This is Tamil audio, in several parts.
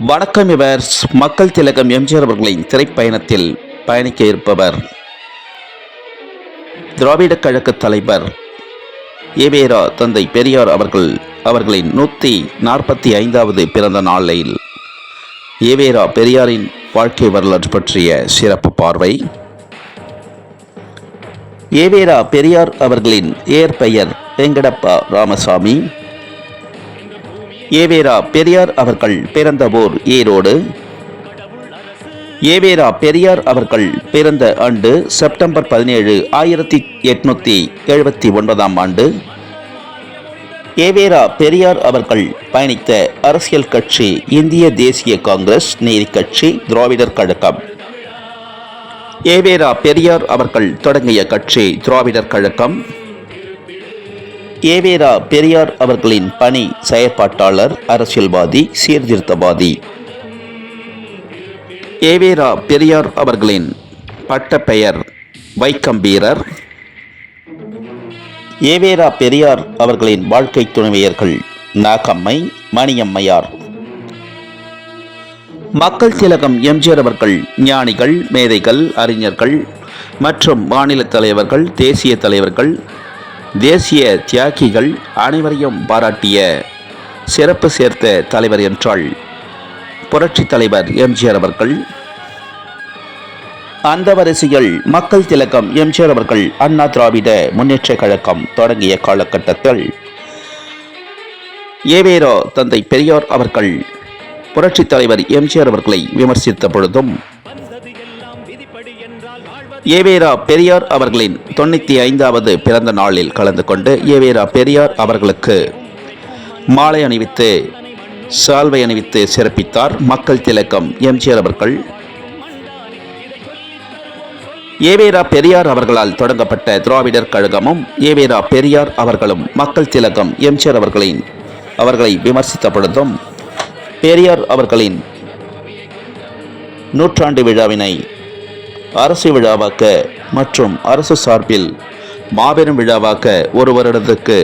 வணக்கம். இவர் மக்கள் திலகம் எம்ஜிஆர் அவர்களின் திரைப்பயணத்தில் பயணிக்க இருப்பவர். திராவிட கழக தலைவர் ஈவேரா தந்தை பெரியார் அவர்களின் 145வது பிறந்த நாளில் ஈவேரா பெரியாரின் வாழ்க்கை வரலாறு பற்றிய சிறப்பு பார்வை. ஈவேரா பெரியார் அவர்களின் இயற்பெயர் வெங்கடப்பா ராமசாமி. ஈவேரா பெரியார் அவர்கள் பிறந்த ஊர் ஈரோடு. ஈவேரா பெரியார் அவர்கள் பிறந்த ஆண்டு செப்டம்பர் 17, 1879 ஆண்டு. ஈவேரா பெரியார் அவர்கள் பயணித்த அரசியல் கட்சி இந்திய தேசிய காங்கிரஸ், நீதி கட்சி, திராவிடர் கழகம். ஈவேரா பெரியார் அவர்கள் தொடங்கிய கட்சி திராவிடர் கழகம். ஈவேரா பெரியார் அவர்களின் பணி செயற்பாட்டாளர், அரசியல்வாதி, சீர்திருத்தவாதி. ஈவேரா பெரியார் அவர்களின் பட்டப்பெயர் வைக்கம் வீரர். ஈவேரா பெரியார் அவர்களின் வாழ்க்கை துணைவியர்கள் நாகம்மை, மணியம்மையார். மக்கள் திலகம் எம்ஜிஆர் அவர்கள் ஞானிகள், மேதைகள், அறிஞர்கள் மற்றும் மாநில தலைவர்கள், தேசிய தலைவர்கள், தேசிய தியாகிகள் அனைவரையும் பாராட்டிய சிறப்பு சேர்த்த தலைவர் என்றால் புரட்சி தலைவர் எம்ஜிஆர் அவர்கள். அந்த வரிசையில் மக்கள் திலகம் எம்ஜிஆர் அவர்கள் அண்ணா திராவிட முன்னேற்ற கழகம் தொடங்கிய காலகட்டத்தில் ஈவேரா தந்தை பெரியார் அவர்கள் புரட்சி தலைவர் எம்ஜிஆர் அவர்களை விமர்சித்த பொழுதும் ஈவேரா பெரியார் அவர்களின் 95வது பிறந்த நாளில் கலந்து கொண்டு ஈவேரா பெரியார் அவர்களுக்கு மாலை அணிவித்து சால்வை அணிவித்து சிறப்பித்தார் மக்கள் திலகம் எம்ஜிஆர் அவர்கள். ஈவேரா பெரியார் அவர்களால் தொடங்கப்பட்ட திராவிடர் கழகமும் ஈவேரா பெரியார் அவர்களும் மக்கள் திலகம் எம்ஜிஆர் அவர்களை விமர்சித்த பொழுதும் பெரியார் அவர்களின் நூற்றாண்டு விழாவினை அரசு விழாவாக்க மற்றும் அரசு சார்பில் மாபெரும் விழாவாக்க ஒரு வருடத்துக்கு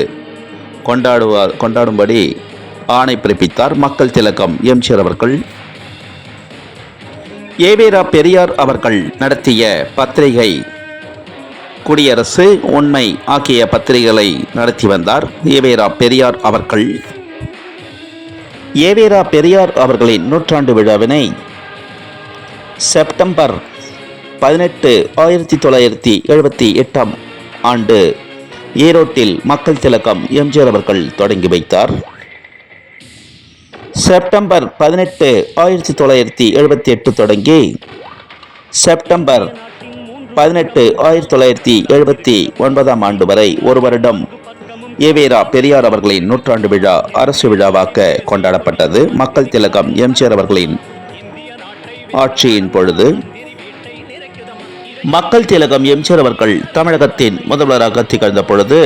கொண்டாடும்படி ஆணை பிறப்பித்தார் மக்கள் திலகம் எம்ஜிஆர் அவர்கள். ஈவேரா பெரியார் அவர்கள் நடத்திய பத்திரிகை குடியரசு, உண்மை ஆகிய பத்திரிகைகளை நடத்தி வந்தார் ஈவேரா பெரியார் அவர்கள். ஈவேரா பெரியார் அவர்களின் நூற்றாண்டு விழாவினை செப்டம்பர் 18, 1978 ஆண்டு ஈரோட்டில் மக்கள் திலகம் எம்ஜிஆர் அவர்கள் தொடங்கி வைத்தார். செப்டம்பர் 18, 1978 தொடங்கி செப்டம்பர் 18, 1979 ஆண்டு வரை ஒரு வருடம் ஈவேரா பெரியார் அவர்களின் நூற்றாண்டு விழா அரசு விழாவாக கொண்டாடப்பட்டது. மக்கள் திலகம் எம்ஜிஆர் அவர்களின் ஆட்சியின் பொழுது மக்கள் திலகம் எம்ஜிஆர் அவர்கள் தமிழகத்தின் முதல்வராக திகழ்ந்த பொழுது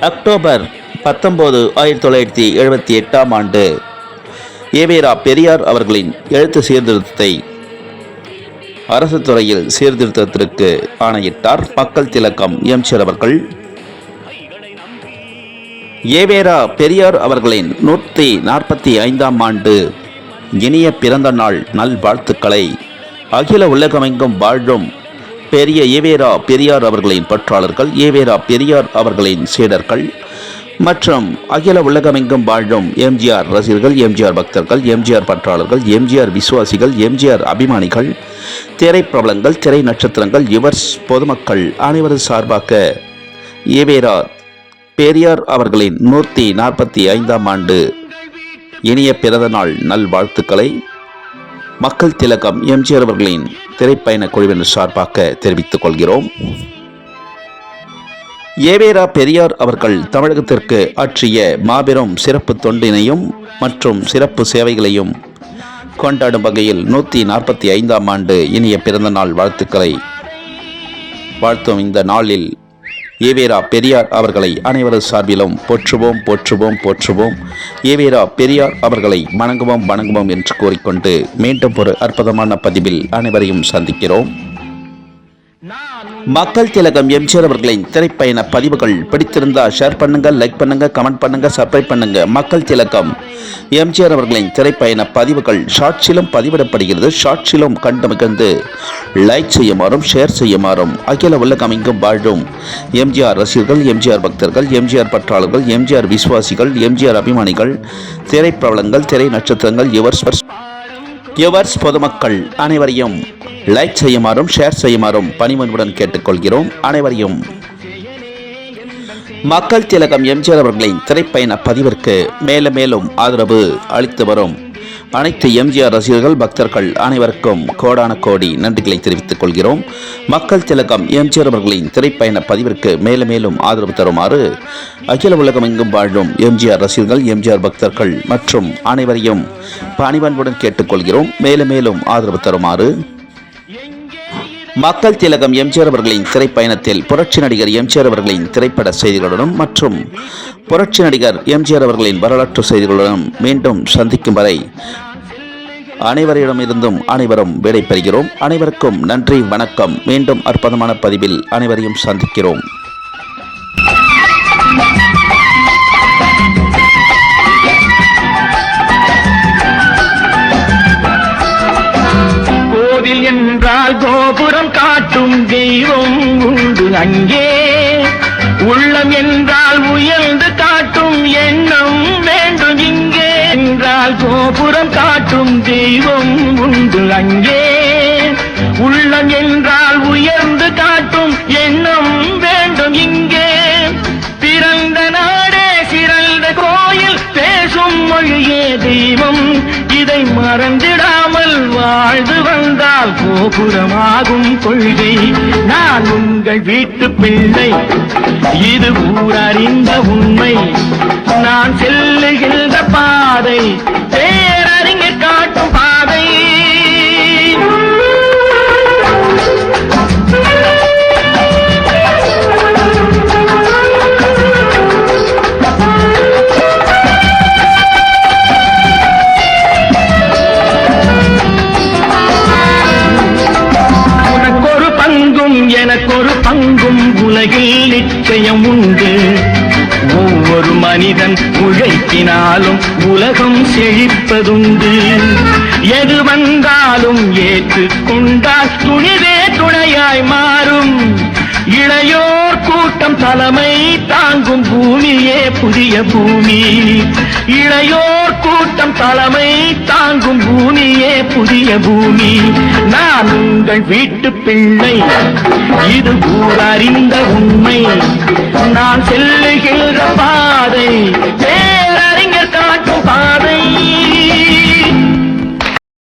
அக்டோபர் 19, 1978 ஆண்டு ஈவேரா பெரியார் அவர்களின் எழுத்து சீர்திருத்தத்தை அரசு துறையில் சீர்திருத்தத்திற்கு ஆணையிட்டார் மக்கள் திலகம் எம்ஜிஆர் அவர்கள். ஈவேரா பெரியார் அவர்களின் 145ஆம் ஆண்டு இனிய பிறந்த நாள் நல்வாழ்த்துக்களை அகில உலகமெங்கும் வாழும் பெரிய ஈவேரா பெரியார் அவர்களின் பற்றாளர்கள், ஈவேரா பெரியார் அவர்களின் சீடர்கள் மற்றும் அகில உலகமெங்கும் வாழும் எம்ஜிஆர் ரசிகர்கள், எம்ஜிஆர் பக்தர்கள், எம்ஜிஆர் பற்றாளர்கள், எம்ஜிஆர் விசுவாசிகள், எம்ஜிஆர் அபிமானிகள், திரைப்பிரபலங்கள், திரை நட்சத்திரங்கள், யுவர்ஸ் பொதுமக்கள் அனைவரும் சார்பாக ஈவேரா பெரியார் அவர்களின் 145ஆம் ஆண்டு இனிய பிறந்த நாள் நல்வாழ்த்துக்களை மக்கள் திலகம் எம்ஜிஆர் அவர்களின் திரைப்பயண குழுவினர் சார்பாக தெரிவித்துக் கொள்கிறோம். ஈவேரா பெரியார் அவர்கள் தமிழகத்திற்கு ஆற்றிய மாபெரும் சிறப்பு தொண்டினையும் மற்றும் சிறப்பு சேவைகளையும் கொண்டாடும் வகையில் 145ஆம் ஆண்டு இனிய பிறந்த நாள் வாழ்த்துக்களை வாழ்த்தும் இந்த நாளில் ஈவேரா பெரியார் அவர்களை அனைவரது சார்பிலும் போற்றுவோம் போற்றுவோம் போற்றுவோம். ஈவேரா பெரியார் அவர்களை வணங்குவோம் என்று கூறிக்கொண்டு மீண்டும் ஒரு அற்புதமான பதிவில் அனைவரையும் சந்திக்கிறோம். மக்கள் திலகம் எம்ஜிஆர் அவர்களின் திரைப்பயண பதிவுகள் பிடித்திருந்தால் ஷேர் பண்ணுங்க, லைக் பண்ணுங்க, கமெண்ட் பண்ணுங்க, சப்ஸ்கிரைப் பண்ணுங்க. மக்கள் திலகம் எம்ஜிஆர் அவர்களின் திரைப்பயண பதிவுகள் ஷார்ட்ஸிலும் பதிவிடப்படுகிறது. ஷார்ட்ஸிலும் கண்டு மிகுந்து லைக் செய்யுமாறும் ஷேர் செய்யுமாறும் அகில உலகமெங்கும் வாழும் எம்ஜிஆர் ரசிகர்கள், எம்ஜிஆர் பக்தர்கள், எம்ஜிஆர் பற்றாளர்கள், எம்ஜிஆர் விசுவாசிகள், எம்ஜிஆர் அபிமானிகள், திரைப்பிரபலங்கள், திரை நட்சத்திரங்கள், யுவர்ஸ் பொதுமக்கள் அனைவரையும் லைக் செய்யுமாறும் ஷேர் செய்யுமாறும் பணிவன்புடன் கேட்டுக்கொள்கிறோம். அனைவரையும் மக்கள் திலகம் எம்ஜிஆர் அவர்களின் திரைப்பயண பதிவிற்கு மேலும் மேலும் ஆதரவு அளித்து வரும் அனைத்து எம்ஜிஆர் ரசிகர்கள், பக்தர்கள் அனைவருக்கும் கோடான கோடி நன்றிகளை தெரிவித்துக் கொள்கிறோம். மக்கள் திலகம் எம்ஜிஆர் அவர்களின் திரைப்பயண பதிவிற்கு மேலும் மேலும் ஆதரவு தருமாறு அகில உலகம் எங்கும் வாழும் எம்ஜிஆர் ரசிகர்கள், எம்ஜிஆர் பக்தர்கள் மற்றும் அனைவரையும் பணிவன்புடன் கேட்டுக்கொள்கிறோம். மேலும் மேலும் ஆதரவு தருமாறு. மக்கள் திலகம் எம்ஜிஆர் அவர்களின் திரைப்பயணத்தில் புரட்சி நடிகர் எம்ஜிஆர் அவர்களின் திரைப்பட செய்திகளுடன் மற்றும் புரட்சி நடிகர் எம்ஜிஆர் அவர்களின் வரலாற்று செய்திகளுடன் மீண்டும் சந்திக்கும் வரை அனைவரிடமிருந்தும் அனைவரும் விடைபெறுகிறோம். அனைவருக்கும் நன்றி, வணக்கம். மீண்டும் அற்புதமான பதிவில் அனைவரையும் சந்திக்கிறோம். என்றால் கோபுரம் காட்டும் தெய்வம் உண்டு அங்கே, உள்ளம் என்றால் உயர்ந்து காட்டும் எண்ணம் வேண்டும் இங்கே. என்றால் கோபுரம் காட்டும் தெய்வம் உண்டு அங்கே, உள்ளம் என்றால் உயர்ந்து காட்டும் எண்ணம் வேண்டும் இங்கே. பிறந்த நாடே சிறந்த கோயில், பேசும் மொழியே தெய்வம், இதை மறந்திடாமல் வாழ்ந்து வந்தால் கோபுரமாகும் கொள்கை. நான் உங்கள் வீட்டு பிள்ளை, இது ஊரறிந்த உண்மை. நான் செல்லுகின்ற பாதை பேரறிஞர் காட்டும் பாதை. எனக்கொரு பங்கும் உலகில் நிச்சயம் உண்டு. ஒவ்வொரு மனிதன் உழைப்பினாலும் உலகம் செழிப்பதுண்டு. எது வந்தாலும் ஏற்றுக்கொண்டால் துணிவே துணையாய் மாறும். இளையோர் கூட்டம் தலைமை தாங்கும் பூமியே புதிய பூமி. இளையோர் கூட்டம் தலைமை தாங்கும் பூமியே புதிய பூமி. நான் உங்கள் வீட்டு பிள்ளை, இது ஊரறிந்த உண்மை. நான் செல்லுகின்ற பாதை பேரறிஞர் காட்டும் பாதை.